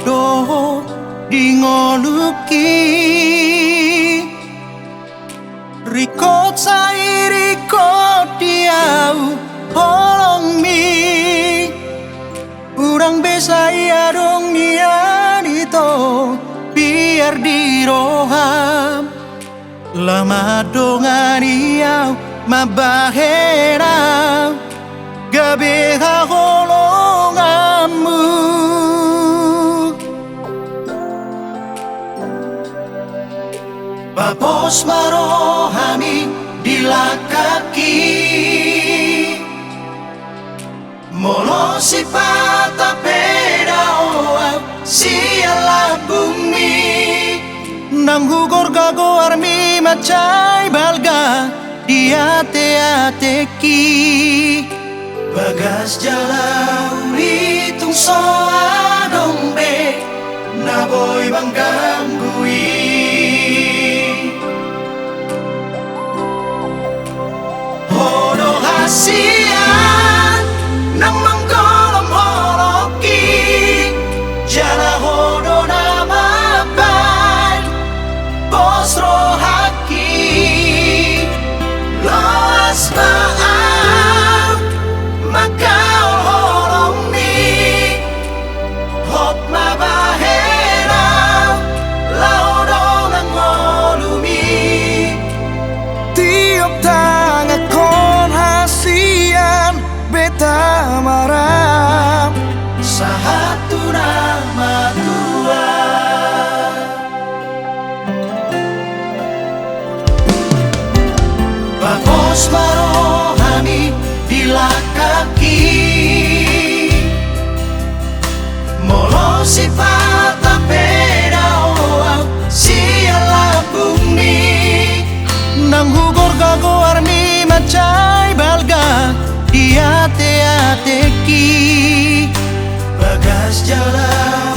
do di ngoluki rikot sai rikot diau holong mi urang besa ia dong niani to biar diroham lama dongan iau mabahera gabe golonganmu Bapos marohani dilakaki Molo si pata peda oau siala bumi Nang hugor gago armi macai balga diate-ate ki Bagas jalau litung soa dombe Naboy bangganggui Hodo hasian Nang mangkolom holoki Jala hodo nama bay Bosro haki Loas maaf Makau holong ni Hot mabaherau Laudo nang ngolumi Tiap tangan kon hasian Beta marah Sahatu nama Tuhan Bapos marohani dilakaki Molo si pata peda oau siala bumi Nang hugor gago armi macai balga diate-ate ki Bagas jalan